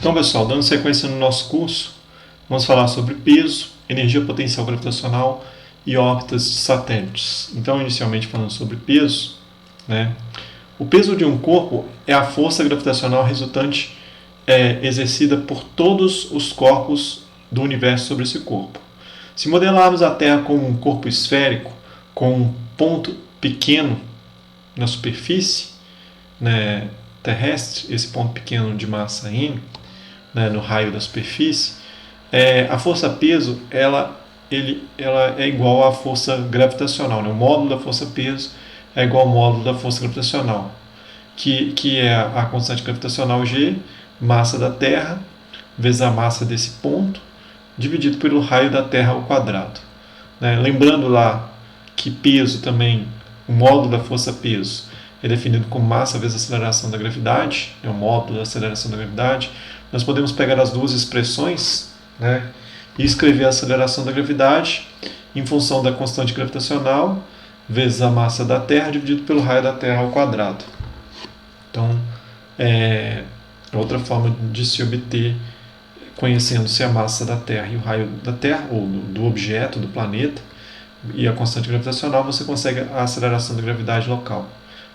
Então, pessoal, dando sequência no nosso curso, vamos falar sobre peso, energia potencial gravitacional e órbitas de satélites. Então, inicialmente falando sobre peso, o peso de um corpo é a força gravitacional resultante exercida por todos os corpos do universo sobre esse corpo. Se modelarmos a Terra como um corpo esférico, com um ponto pequeno na superfície terrestre, esse ponto pequeno de massa m, no raio da superfície, a força-peso ela é igual à força gravitacional. O módulo da força-peso é igual ao módulo da força gravitacional, que é a constante gravitacional G, massa da Terra, vezes a massa desse ponto, dividido pelo raio da Terra ao quadrado. Lembrando lá que peso também, o módulo da força-peso, é definido como massa vezes a aceleração da gravidade, é o módulo da aceleração da gravidade. Nós podemos pegar as duas expressões e escrever a aceleração da gravidade em função da constante gravitacional vezes a massa da Terra dividido pelo raio da Terra ao quadrado. Então, é outra forma de se obter, conhecendo-se a massa da Terra e o raio da Terra, ou do objeto, do planeta, e a constante gravitacional, você consegue a aceleração da gravidade local.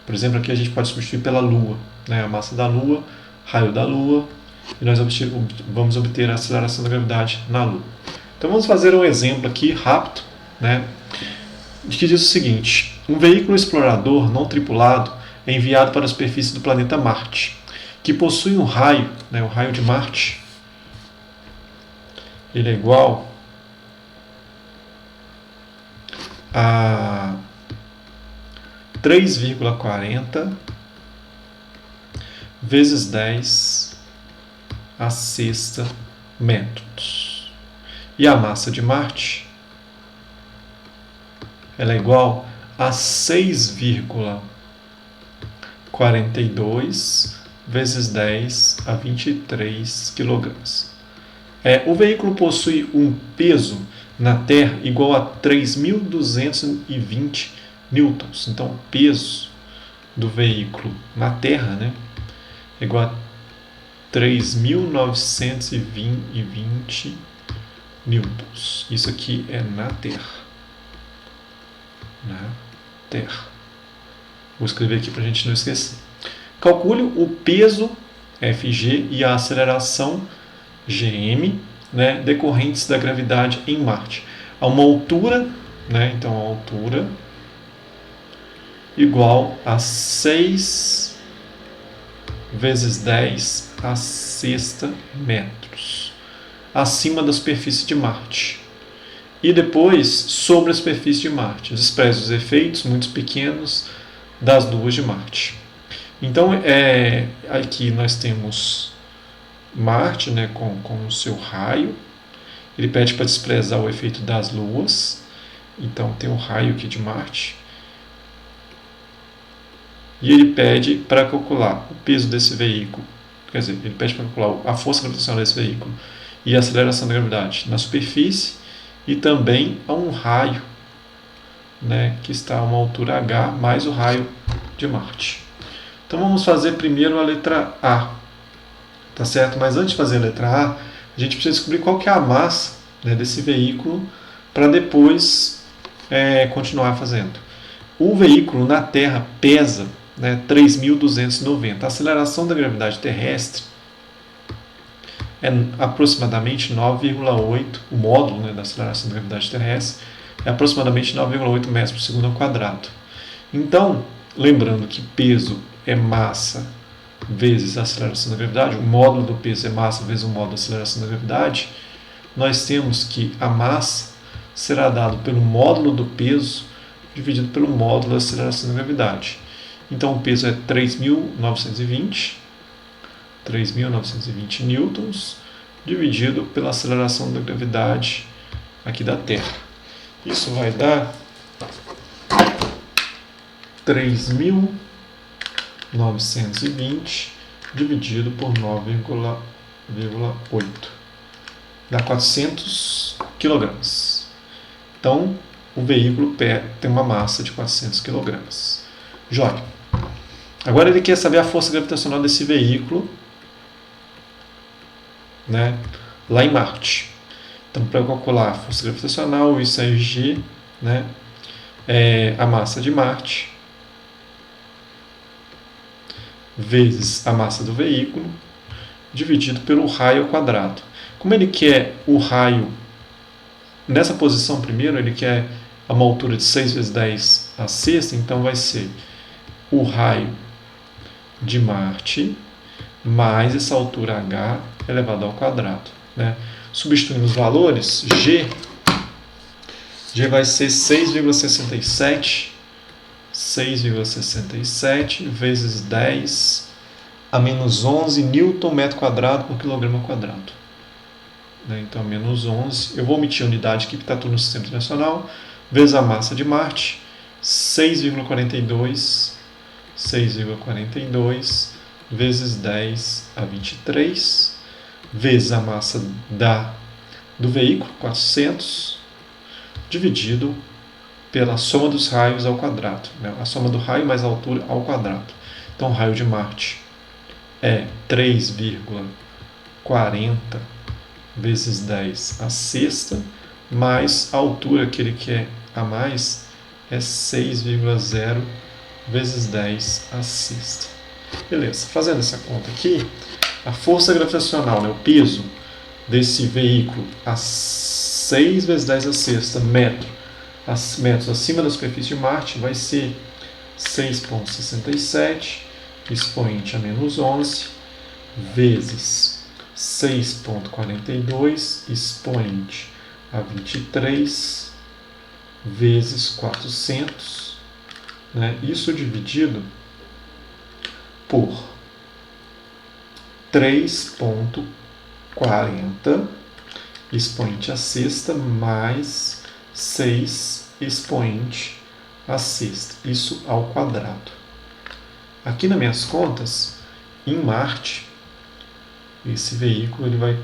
Por exemplo, aqui a gente pode substituir pela Lua, a massa da Lua, raio da Lua, e nós vamos obter a aceleração da gravidade na Lua. Então vamos fazer um exemplo aqui rápido, que diz o seguinte: um veículo explorador não tripulado é enviado para a superfície do planeta Marte, que possui um raio, o raio de Marte, ele é igual a 3,40 vezes 10 a sexta metros. E a massa de Marte ela é igual a 6,42 vezes 10 a 23 kg. O veículo possui um peso na Terra igual a 3.220 newtons. Então, o peso do veículo na Terra é igual a 3.920 newtons. Isso aqui é na Terra. Vou escrever aqui para a gente não esquecer. Calcule o peso Fg e a aceleração Gm decorrentes da gravidade em Marte. A uma altura, então a altura igual a 6 vezes 10 a sexta metros, acima da superfície de Marte. E depois sobre a superfície de Marte. Despreze os efeitos muito pequenos das luas de Marte. Então, aqui nós temos Marte com o seu raio. Ele pede para desprezar o efeito das luas. Então, tem um raio aqui de Marte. E ele pede para calcular o peso desse veículo. Quer dizer, ele pede para calcular a força gravitacional desse veículo e a aceleração da gravidade na superfície. E também a um raio, que está a uma altura h, mais o raio de Marte. Então vamos fazer primeiro a letra A, tá certo? Mas antes de fazer a letra A, a gente precisa descobrir qual que é a massa desse veículo para depois continuar fazendo. O veículo na Terra pesa 3.290. A aceleração da gravidade terrestre é aproximadamente 9,8, o módulo da aceleração da gravidade terrestre é aproximadamente 9,8 metros por segundo ao quadrado. Então, lembrando que peso é massa vezes a aceleração da gravidade, o módulo do peso é massa vezes o módulo da aceleração da gravidade, nós temos que a massa será dado pelo módulo do peso dividido pelo módulo da aceleração da gravidade. Então, o peso é 3.920 newtons, dividido pela aceleração da gravidade aqui da Terra. Isso vai dar 3.920 dividido por 9,8. Dá 400 kg. Então, o veículo tem uma massa de 400 kg. Jóia. Agora ele quer saber a força gravitacional desse veículo né, lá em Marte. Então, para calcular a força gravitacional, isso é G, né, é a massa de Marte, vezes a massa do veículo, dividido pelo raio ao quadrado. Como ele quer o raio nessa posição primeiro, ele quer uma altura de 6 vezes 10 a sexta, então vai ser o raio de Marte mais essa altura h elevado ao quadrado, né? Substituindo os valores, G vai ser 6,67 vezes 10 a menos 11 newton metro quadrado por quilograma quadrado. Então, menos 11. Eu vou omitir a unidade aqui, que está tudo no Sistema Internacional. Vezes a massa de Marte, 6,42 vezes 10 a 23, vezes a massa do veículo, 400, dividido pela soma dos raios ao quadrado, né? A soma do raio mais a altura ao quadrado. Então, o raio de Marte é 3,40 vezes 10 a sexta, mais a altura que ele quer a mais é 6,0 vezes 10 a sexta. Beleza, fazendo essa conta aqui, a força gravitacional, né, o peso desse veículo a 6 vezes 10 a sexta metros acima da superfície de Marte vai ser 6,67 expoente a menos 11 vezes 6,42 expoente a 23 vezes 400, né? Isso dividido por 3,40 expoente a sexta mais 6 expoente a sexta, isso ao quadrado. Aqui nas minhas contas, em Marte, esse veículo ele vai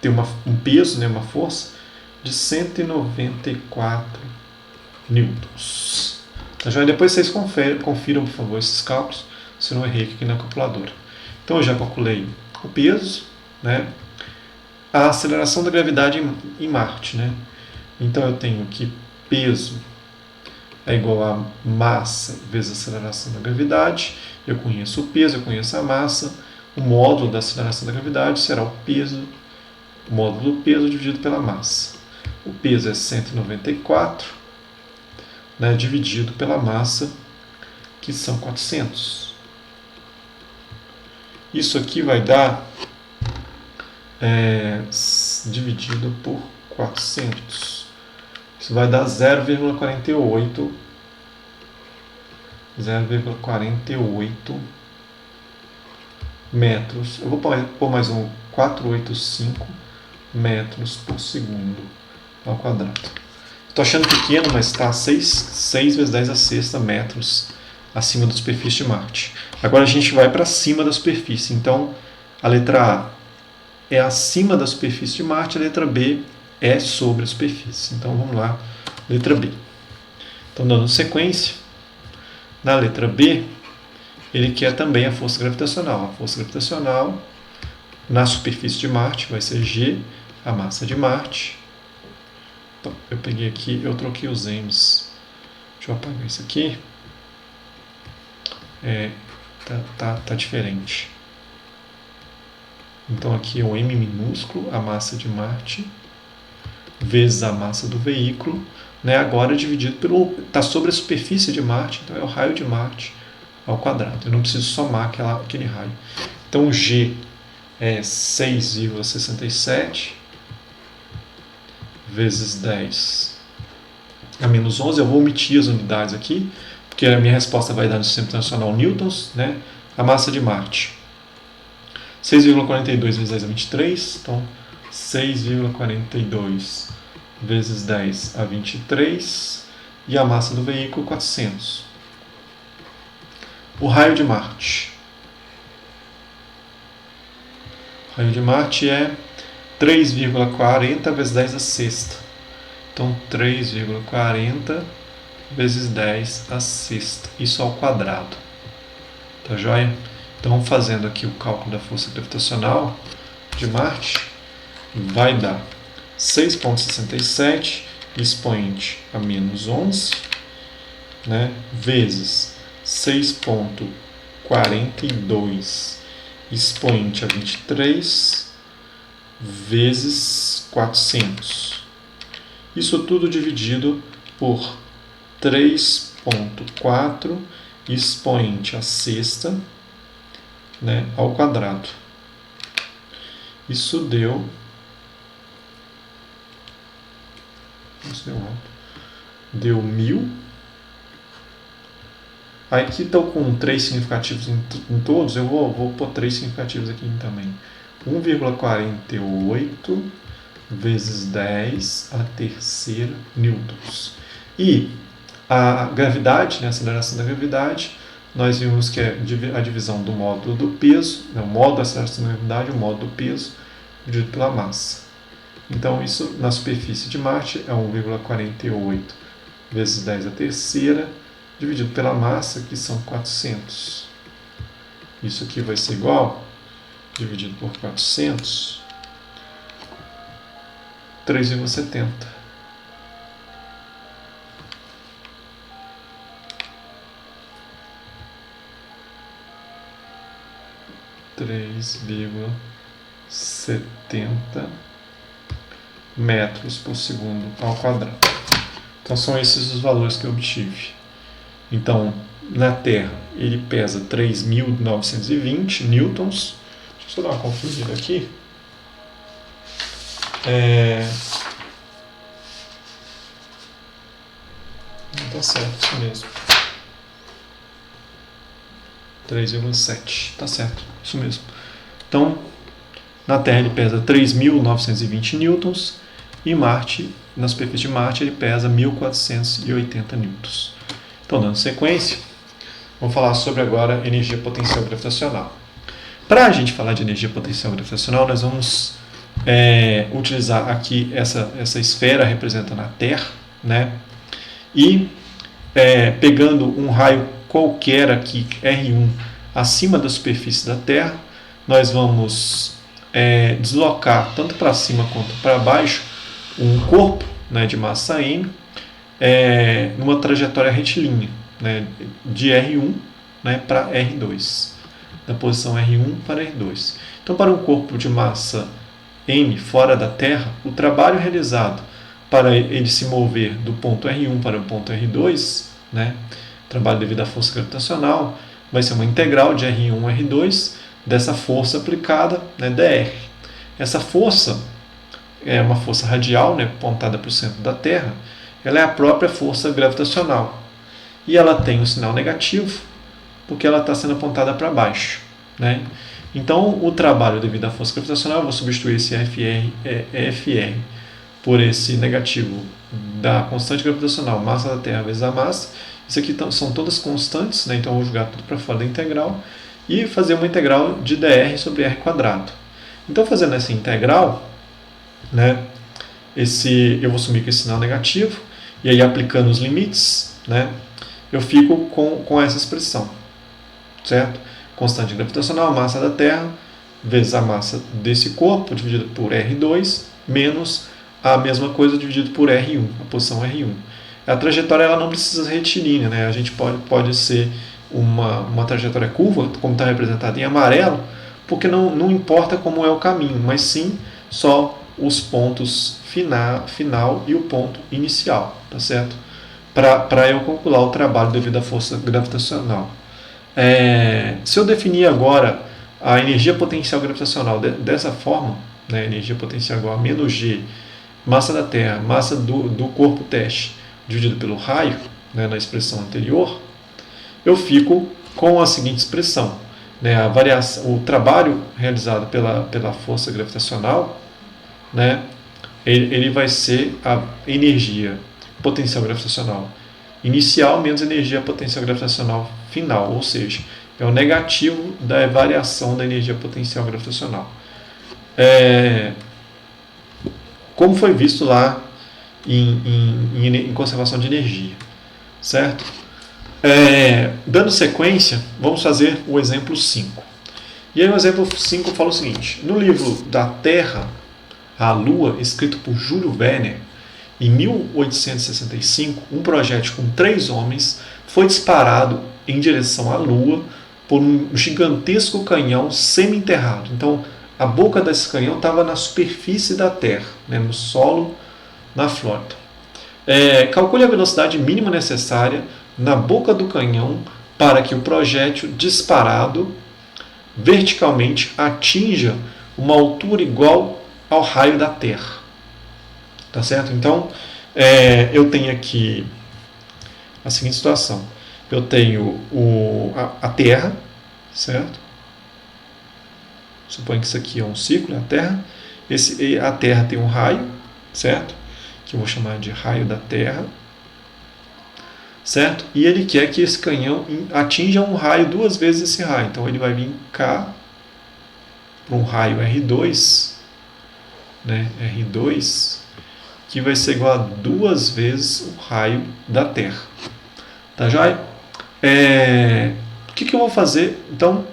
ter um peso, né, uma força de 194 newtons. Tá, já depois vocês confiram, por favor, esses cálculos, se não errei aqui na calculadora. Então eu já calculei o peso, né, a aceleração da gravidade em Marte, né? Então eu tenho que peso é igual a massa vezes a aceleração da gravidade. Eu conheço o peso, eu conheço a massa. O módulo da aceleração da gravidade será o módulo do peso dividido pela massa. O peso é 194, né, dividido pela massa, que são 400. Isso aqui vai dar dividido por 400. Isso vai dar 0,48 metros. Eu vou pôr mais um 485 metros por segundo ao quadrado. Estou achando pequeno, mas está 6 vezes 10 a sexta metros acima da superfície de Marte. Agora a gente vai para cima da superfície. Então, a letra A é acima da superfície de Marte, a letra B é sobre a superfície. Então, vamos lá, letra B. Então, dando sequência, na letra B, ele quer também a força gravitacional. A força gravitacional na superfície de Marte vai ser G, a massa de Marte. Então, eu peguei aqui, eu troquei os M's. Deixa eu apagar isso aqui. Tá diferente. Então aqui é o M minúsculo, a massa de Marte, vezes a massa do veículo, né? Agora dividido está sobre a superfície de Marte, então é o raio de Marte ao quadrado. Eu não preciso somar aquele raio. Então G é 6,67 vezes 10 a menos 11. Eu vou omitir as unidades aqui, porque a minha resposta vai dar no Sistema Internacional newtons, né? A massa de Marte, 6,42 vezes 10 a 23, então 6,42 vezes 10 a 23, e a massa do veículo, 400. O raio de Marte. O raio de Marte é 3,40 vezes 10 a sexta. Então, 3,40 vezes 10 a sexta. Isso ao quadrado. Tá joia? Então, fazendo aqui o cálculo da força gravitacional de Marte, vai dar 6,67 expoente a menos 11, né, vezes 6,42 expoente a 23 vezes 400. Isso tudo dividido por 3,4 expoente a sexta, né, ao quadrado. Isso deu... Deu 1000. Aqui estou com 3 significativos em todos, eu vou pôr 3 significativos aqui também. 1,48 vezes 10 a terceira newtons. E a gravidade, né, a aceleração da gravidade, nós vimos que é a divisão do módulo do peso, né, o módulo da aceleração da gravidade, o módulo do peso, dividido pela massa. Então, isso na superfície de Marte é 1,48 vezes 10 a terceira, dividido pela massa, que são 400. Isso aqui vai ser igual, dividido por 400, 3,70. metros por segundo ao quadrado. Então são esses os valores que eu obtive. Então, na Terra, ele pesa 3.920 newtons. Deixa eu só dar uma conferida aqui. Tá certo, isso mesmo. 3,7. Tá certo, isso mesmo. Então, na Terra ele pesa 3.920 newtons e Marte, na superfície de Marte, ele pesa 1.480 newtons. Então, dando sequência, vamos falar sobre agora energia potencial gravitacional. Para a gente falar de energia potencial gravitacional, nós vamos utilizar aqui essa esfera representando a Terra, né? E pegando um raio qualquer aqui, R1, acima da superfície da Terra, nós vamos deslocar tanto para cima quanto para baixo um corpo, né, de massa m, numa trajetória retilínea, né, de R1, né, para R2, da posição R1 para R2. Então, para um corpo de massa m fora da Terra, o trabalho realizado para ele se mover do ponto R1 para o ponto R2, né, trabalho devido à força gravitacional, vai ser uma integral de R1 a R2 dessa força aplicada, né, dr. Essa força é uma força radial, né, apontada para o centro da Terra. Ela é a própria força gravitacional. E ela tem um sinal negativo, porque ela está sendo apontada para baixo, né? Então, o trabalho devido à força gravitacional, eu vou substituir esse Fr por esse negativo da constante gravitacional, massa da Terra vezes a massa. Isso aqui são todas constantes, né? Então eu vou jogar tudo para fora da integral e fazer uma integral de dr sobre r quadrado. Então, fazendo essa integral, né, eu vou assumir que esse sinal negativo, e aí aplicando os limites, né, eu fico com essa expressão, certo? Constante gravitacional, massa da Terra, vezes a massa desse corpo, dividido por R2, menos a mesma coisa dividido por R1, a posição R1. A trajetória ela não precisa ser retilínea, né? A gente pode ser uma trajetória curva, como está representada em amarelo, porque não importa como é o caminho, mas sim só os pontos final e o ponto inicial, tá certo? Para eu calcular o trabalho devido à força gravitacional. Se eu definir agora a energia potencial gravitacional dessa forma, né, energia potencial igual a menos G, massa da Terra, massa do corpo teste, dividido pelo raio, né, na expressão anterior, eu fico com a seguinte expressão, né, o trabalho realizado pela força gravitacional, né, ele vai ser a energia potencial gravitacional inicial menos energia potencial gravitacional final, ou seja, é o negativo da variação da energia potencial gravitacional. Como foi visto lá em conservação de energia, certo? Dando sequência, vamos fazer o exemplo 5. E aí o exemplo 5 fala o seguinte: no livro da Terra, à Lua, escrito por Júlio Verne, em 1865, um projétil com 3 homens foi disparado em direção à Lua por um gigantesco canhão semi-enterrado. Então, a boca desse canhão estava na superfície da Terra, né, no solo, na Flórida. Calcule a velocidade mínima necessária na boca do canhão para que o projétil disparado verticalmente atinja uma altura igual ao raio da Terra. Tá certo? Então, eu tenho aqui a seguinte situação. Eu tenho a Terra, certo? Suponho que isso aqui é um círculo, a Terra. A Terra tem um raio, certo? Que eu vou chamar de raio da Terra, certo? E ele quer que esse canhão atinja um raio 2 vezes esse raio. Então ele vai vir cá para um raio R2, né? R2, que vai ser igual a 2 vezes o raio da Terra. Tá joia? O que eu vou fazer? Então,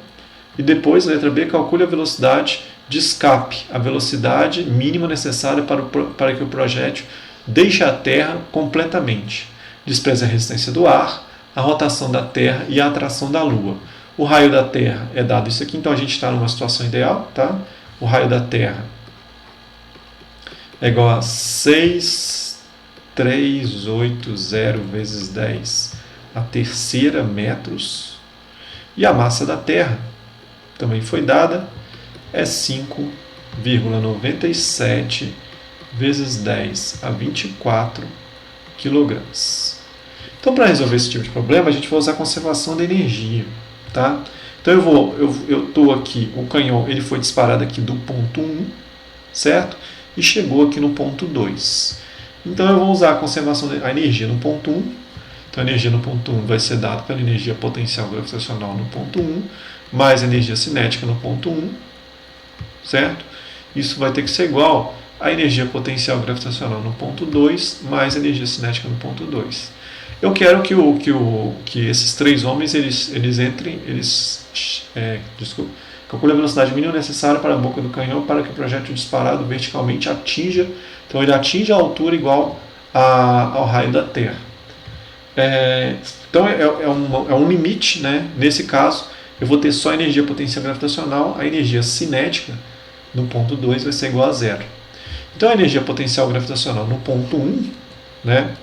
e depois, letra B, calcule a velocidade de escape, a velocidade mínima necessária para que o projétil deixe a Terra completamente. Despreze a resistência do ar, a rotação da Terra e a atração da Lua. O raio da Terra é dado isso aqui, então a gente está numa situação ideal, tá? O raio da Terra é igual a 6,380 vezes 10 a terceira metros. E a massa da Terra também foi dada, é 5,97 vezes 10 a 24 quilogramas. Então, para resolver esse tipo de problema, a gente vai usar a conservação da energia, tá? Então, eu estou aqui, o canhão ele foi disparado aqui do ponto 1, certo? E chegou aqui no ponto 2. Então, eu vou usar a conservação da energia no ponto 1. Então, a energia no ponto 1 vai ser dada pela energia potencial gravitacional no ponto 1, mais energia cinética no ponto 1, certo? Isso vai ter que ser igual à energia potencial gravitacional no ponto 2, mais energia cinética no ponto 2. Eu quero que esses 3 homens eles entrem, calcule a velocidade mínima necessária para a boca do canhão para que o projétil disparado verticalmente atinja, então ele atinja a altura igual ao raio da Terra. Então é um limite, né? Nesse caso, eu vou ter só a energia potencial gravitacional, a energia cinética no ponto 2 vai ser igual a 0. Então a energia potencial gravitacional no ponto 1, né,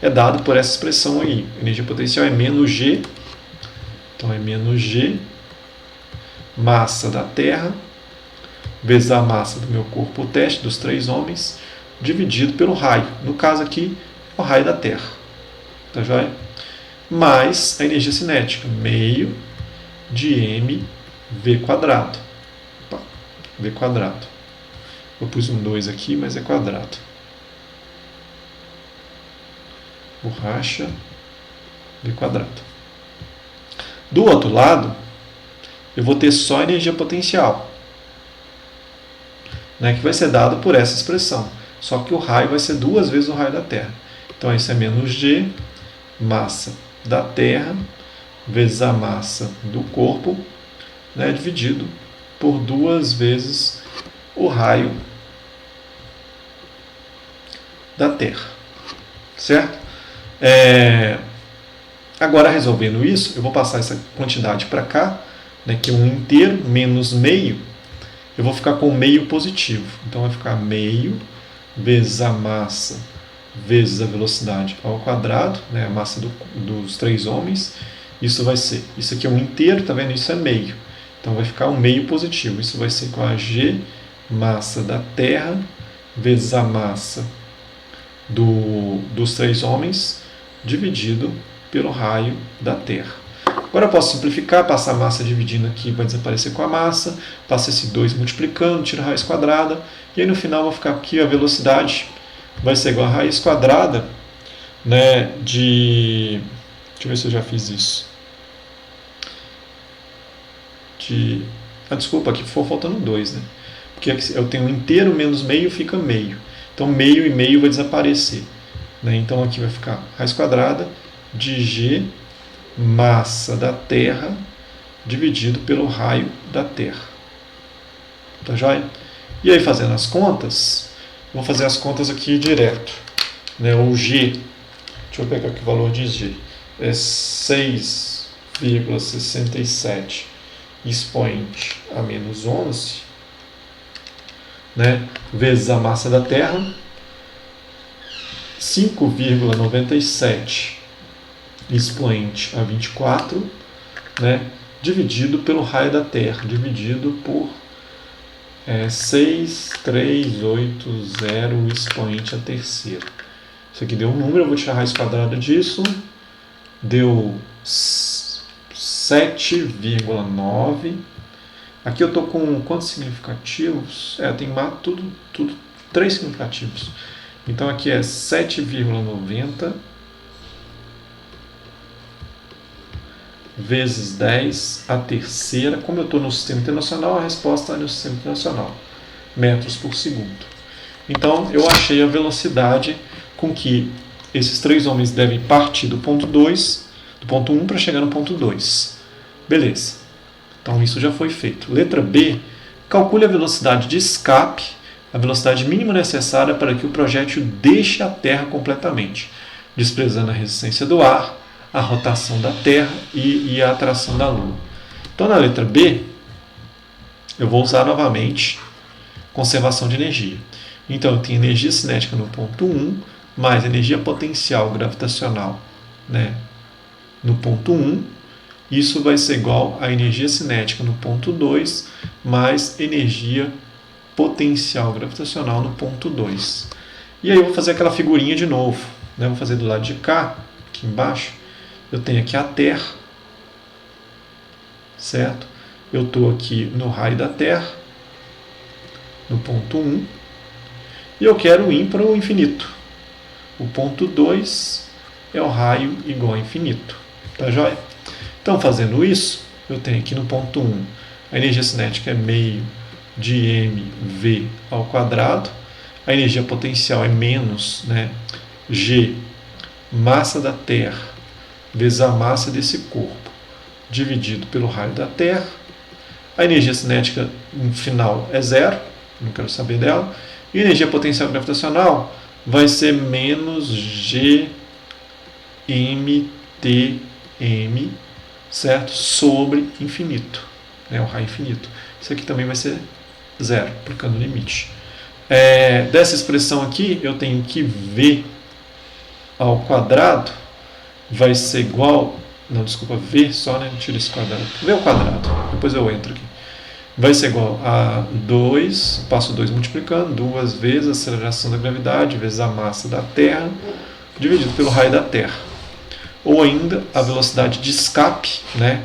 é dado por essa expressão aí. A energia potencial é menos G, então é menos G, massa da Terra, vezes a massa do meu corpo teste, dos 3 homens, dividido pelo raio. No caso aqui, o raio da Terra. Tá joia? Mais a energia cinética, meio de mv quadrado. Opa, v quadrado. Eu pus um 2 aqui, mas é quadrado. Borracha, v quadrado. Do outro lado, eu vou ter só a energia potencial, né, que vai ser dado por essa expressão. Só que o raio vai ser 2 vezes o raio da Terra. Então, isso é menos G, massa da Terra, vezes a massa do corpo, né, dividido por 2 vezes o raio da Terra. Certo? Agora, resolvendo isso, eu vou passar essa quantidade para cá, né, que é 1 inteiro menos meio. Eu vou ficar com meio positivo. Então, vai ficar meio vezes a massa vezes a velocidade ao quadrado, né, a massa dos 3 homens. Isso vai ser, isso aqui é 1 inteiro, tá vendo? Isso é meio. Então, vai ficar um meio positivo. Isso vai ser igual a G, massa da Terra, vezes a massa dos 3 homens, dividido pelo raio da Terra. Agora eu posso simplificar, passar a massa dividindo aqui, vai desaparecer com a massa, passa esse 2 multiplicando, tira a raiz quadrada, e aí no final vai ficar aqui a velocidade, vai ser igual a raiz quadrada, né, deixa eu ver se eu já fiz isso. Desculpa, aqui ficou faltando 2, né? Porque eu tenho 1 inteiro menos meio, fica meio. Então meio e meio vai desaparecer, né? Então aqui vai ficar raiz quadrada de G, massa da Terra, dividido pelo raio da Terra. Tá joia? E aí, fazendo as contas, Vou fazer as contas aqui direto. Né? O G, deixa eu pegar aqui o valor de G, é 6,67 expoente a menos 11, né? Vezes a massa da Terra, 5,97 expoente a 24, né? Dividido pelo raio da Terra, dividido por 6,380 expoente a terceira. Isso aqui deu um número, eu vou tirar a raiz quadrada disso, deu 7,9. Aqui eu estou com quantos significativos? Tem tudo 3 significativos. Então aqui é 7,90 vezes 10 a terceira. Como eu estou no sistema internacional, a resposta é no sistema internacional, metros por segundo. Então eu achei a velocidade com que esses 3 homens devem partir do ponto 2, do ponto 1 para chegar no ponto 2. Beleza. Então isso já foi feito. Letra B, calcule a velocidade de escape, a velocidade mínima necessária para que o projétil deixe a Terra completamente, desprezando a resistência do ar, a rotação da Terra e a atração da Lua. Então na letra B, eu vou usar novamente conservação de energia. Então eu tenho energia cinética no ponto 1, mais energia potencial gravitacional, né, no ponto 1. Isso vai ser igual a energia cinética no ponto 2, mais energia potencial gravitacional no ponto 2. E aí eu vou fazer aquela figurinha de novo. Né? Vou fazer do lado de cá, aqui embaixo. Eu tenho aqui a Terra, certo? Eu estou aqui no raio da Terra, no ponto 1. E eu quero ir para o infinito. O ponto 2 é o raio igual a infinito. Tá joia? Então, fazendo isso, eu tenho aqui no ponto 1, a energia cinética é meio de mv ao quadrado, a energia potencial é menos, né, g, massa da Terra, vezes a massa desse corpo, dividido pelo raio da Terra. A energia cinética no final é zero, não quero saber dela, e a energia potencial gravitacional vai ser menos gmtm, certo? Sobre infinito, né? O raio infinito. Isso aqui também vai ser zero, aplicando o limite. Dessa expressão aqui, eu tenho que v ao quadrado vai ser igual... Não, desculpa, v só, né? Tira esse quadrado. V ao quadrado. Depois eu entro aqui. Vai ser igual a 2, passo 2 multiplicando, 2 vezes a aceleração da gravidade, vezes a massa da Terra, dividido pelo raio da Terra. Ou ainda a velocidade de escape, né,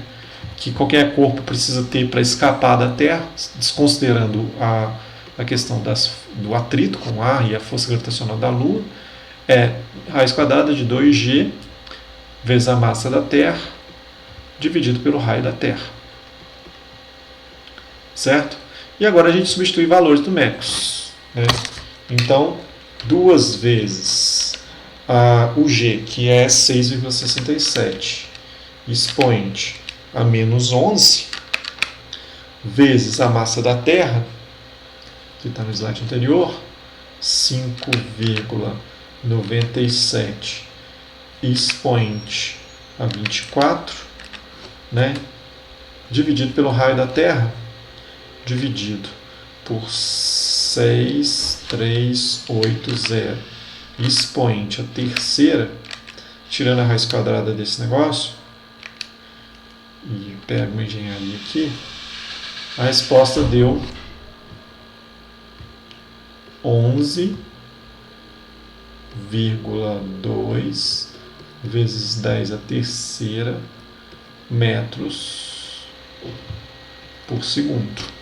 que qualquer corpo precisa ter para escapar da Terra, desconsiderando a questão do atrito com o ar e a força gravitacional da Lua, é raiz quadrada de 2g vezes a massa da Terra, dividido pelo raio da Terra. Certo? E agora a gente substitui valores numéricos. Né? Então, 2 vezes o G, que é 6,67, expoente a menos 11, vezes a massa da Terra, que está no slide anterior, 5,97 expoente a 24, né? Dividido pelo raio da Terra, dividido por 6,380 expoente a terceira, tirando a raiz quadrada desse negócio, e pego uma engenharia aqui, a resposta deu 11,2 vezes 10 a terceira metros por segundo.